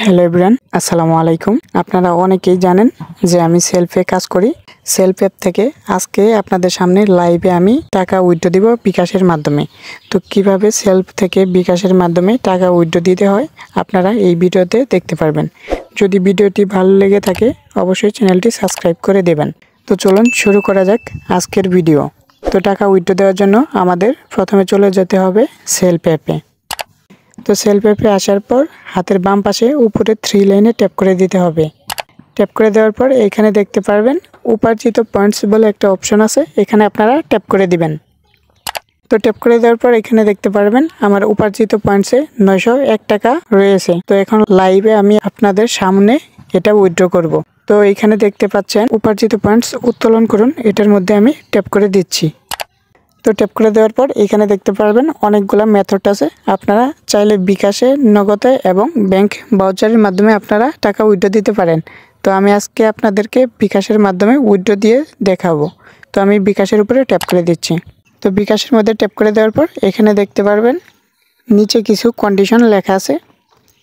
Hello everyone, আসসালামু আলাইকুম। আপনারা অনেকেই জানেন যে আমি সেলফে কাজ করি। সেলফ অ্যাপ থেকে আজকে আপনাদের সামনে লাইভে আমি টাকা উইথড্র দিব বিকাশের মাধ্যমে। তো কিভাবে সেলফ থেকে বিকাশের মাধ্যমে টাকা উইথড্র দিতে হয় আপনারা এই ভিডিওতে দেখতে পারবেন। যদি ভিডিওটি ভালো লেগে থাকে অবশ্যই চ্যানেলটি সাবস্ক্রাইব করে দেবেন। তো চলুন শুরু করা যাক আজকের ভিডিও। তো টাকা উইথড্র দেওয়ার জন্য আমাদের প্রথমে চলে যেতে হবে সেলফ অ্যাপে। তো সেলফ অ্যাপে আসার পর হাতের বাম পাশে উপরে 3 লাইনে ট্যাপ করে দিতে হবে। ট্যাপ করে দেওয়ার পর এখানে দেখতে পারবেন উপার্জিত পয়েন্টস বলে একটা অপশন আছে, এখানে আপনারা ট্যাপ করে দিবেন। তো ট্যাপ করে দেওয়ার পর এখানে দেখতে পারবেন আমার উপার্জিত পয়েন্টসে 901 টাকা রয়েছে। তো এখন লাইভে আমি আপনাদের সামনে এটা উইথড্র করব। তো এখানে দেখতে পাচ্ছেন উপার্জিত পয়েন্টস উত্তোলন করুন, এটার মধ্যে আমি ট্যাপ করে দিচ্ছি। তো ট্যাপ করে দেওয়ার পর এখানে দেখতে পারবেন অনেকগুলো মেথড আছে, আপনারা চাইলে বিকাশে, নগদে এবং ব্যাংক ভাউচারের মাধ্যমে আপনারা টাকা উইথড্র দিতে পারেন। তো আমি আজকে আপনাদেরকে বিকাশের মাধ্যমে উইথড্র দিয়ে দেখাবো। তো আমি বিকাশের উপরে ট্যাপ করে দিচ্ছি। তো বিকাশের মধ্যে ট্যাপ করে দেওয়ার পর এখানে দেখতে পারবেন নিচে কিছু কন্ডিশন লেখা আছে।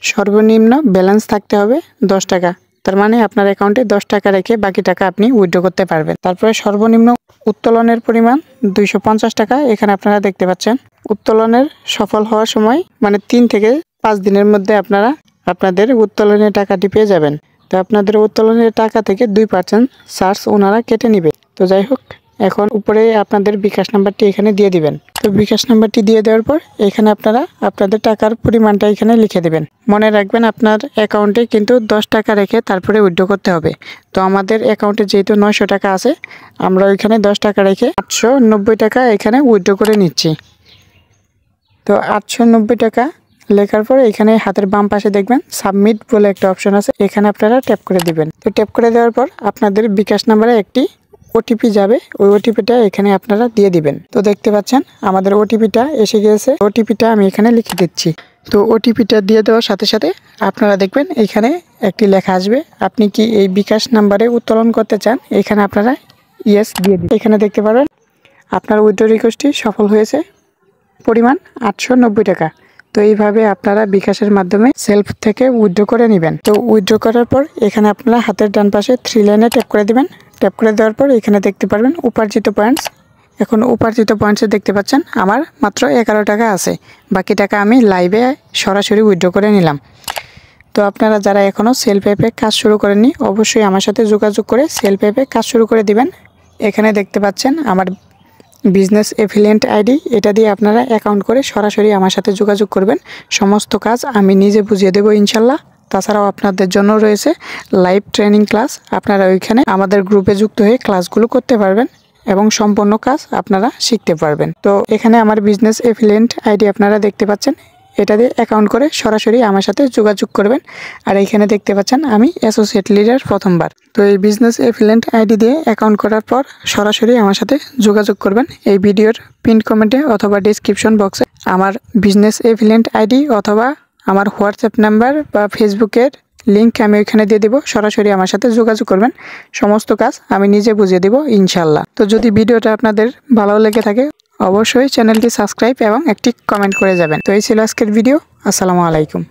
সর্বনিম্ন ব্যালেন্স থাকতে হবে 10 টাকা, তার মানে আপনার অ্যাকাউন্টে 10 টাকা রেখে বাকি টাকা আপনি উইথড্র করতে পারবেন। তারপরে সর্বনিম্ন উত্তোলনের পরিমাণ 250 টাকা, এখানে আপনারা দেখতে পাচ্ছেন। উত্তোলনের সফল হওয়ার সময় মানে 3 থেকে 5 দিনের মধ্যে আপনারা আপনাদের উত্তোলনের টাকাটি পেয়ে যাবেন। তো আপনাদের উত্তোলনের টাকা থেকে 2% চার্জ ওনারা কেটে নেবে। তো যাই হোক, এখন উপরে আপনাদের বিকাশ নাম্বারটি এখানে দিয়ে দিবেন। তো বিকাশ নাম্বারটি দিয়ে দেওয়ার পর এখানে আপনারা আপনাদের টাকার পরিমাণটা এখানে লিখে দেবেন। মনে রাখবেন আপনার অ্যাকাউন্টে কিন্তু 10 টাকা রেখে তারপরে উইথড্র করতে হবে। তো আমাদের অ্যাকাউন্টে যেহেতু 900 টাকা আছে, আমরা ওইখানে 10 টাকা রেখে 890 টাকা এখানে উইথড্র করে নিচ্ছি। তো 890 টাকা লেখার পর এখানে হাতের বাম পাশে দেখবেন সাবমিট বলে একটা অপশন আছে, এখানে আপনারা ট্যাপ করে দিবেন। তো ট্যাপ করে দেওয়ার পর আপনাদের বিকাশ নাম্বারে একটি ওটিপি যাবে, ওই ওটিপিটা এখানে আপনারা দিয়ে দিবেন। তো দেখতে পাচ্ছেন আমাদের ওটিপিটা এসে গিয়েছে, ওটিপিটা আমি এখানে লিখে দিচ্ছি। তো ওটিপিটা দিয়ে দেওয়ার সাথে সাথে আপনারা দেখবেন এখানে একটি লেখা আসবে, আপনি কি এই বিকাশ নাম্বারে উত্তোলন করতে চান, এখানে আপনারা ইয়েস দিয়ে দিন। এখানে দেখতে পারবেন আপনার উইথড্র রিকোয়েস্টটি সফল হয়েছে, পরিমাণ 890 টাকা। তো এইভাবে আপনারা বিকাশের মাধ্যমে সেলফ থেকে উইথড্র করে নেবেন। তো উইথড্র করার পর এখানে আপনারা হাতের ডান পাশে 3 লাইনে ট্যাপ করে দিবেন। ট্যাপ করে দেওয়ার পর এখানে দেখতে পারবেন উপার্জিত পয়েন্টস। এখন উপার্জিত পয়েন্টসে দেখতে পাচ্ছেন আমার মাত্র 11 টাকা আছে, বাকি টাকা আমি লাইভে সরাসরি উইথড্র করে নিলাম। তো আপনারা যারা এখনও সেলফ অ্যাপে কাজ শুরু করেননি অবশ্যই আমার সাথে যোগাযোগ করে সেলফ অ্যাপে কাজ শুরু করে দিবেন। এখানে দেখতে পাচ্ছেন আমার বিজনেস এফিলিয়েন্ট আইডি, এটা দিয়ে আপনারা অ্যাকাউন্ট করে সরাসরি আমার সাথে যোগাযোগ করবেন। সমস্ত কাজ আমি নিজে বুঝিয়ে দেবো ইনশাল্লাহ। তাছাড়াও আপনাদের জন্য রয়েছে লাইভ ট্রেনিং ক্লাস, আপনারা ওইখানে আমাদের গ্রুপে যুক্ত হয়ে ক্লাসগুলো করতে পারবেন এবং সম্পূর্ণ কাজ আপনারা শিখতে পারবেন। তো এখানে আমার বিজনেস এফিলিয়েন্ট আইডি আপনারা দেখতে পাচ্ছেন, এটা দিয়ে অ্যাকাউন্ট করে সরাসরি আমার সাথে যোগাযোগ করবেন। আর এইখানে দেখতে পাচ্ছেন আমি অ্যাসোসিয়েট লিডার প্রথমবার। তো এই বিজনেস এফিলিয়েন্ট আইডি দিয়ে অ্যাকাউন্ট করার পর সরাসরি আমার সাথে যোগাযোগ করবেন। এই ভিডিওর পিন কমেন্টে অথবা ডিসক্রিপশন বক্সে আমার বিজনেস এফিলিয়েন্ট আইডি অথবা আমার হোয়াটসঅ্যাপ নাম্বার বা ফেসবুকের লিঙ্ক আমি ওইখানে দিয়ে দেবো, সরাসরি আমার সাথে যোগাযোগ করবেন। সমস্ত কাজ আমি নিজে বুঝিয়ে দেবো ইনশাল্লাহ। তো যদি ভিডিওটা আপনাদের ভালো লেগে থাকে অবশ্যই চ্যানেলটি সাবস্ক্রাইব এবং একটি কমেন্ট করে যাবেন। তো এই ছিল আজকের ভিডিও। আসসালামু আলাইকুম।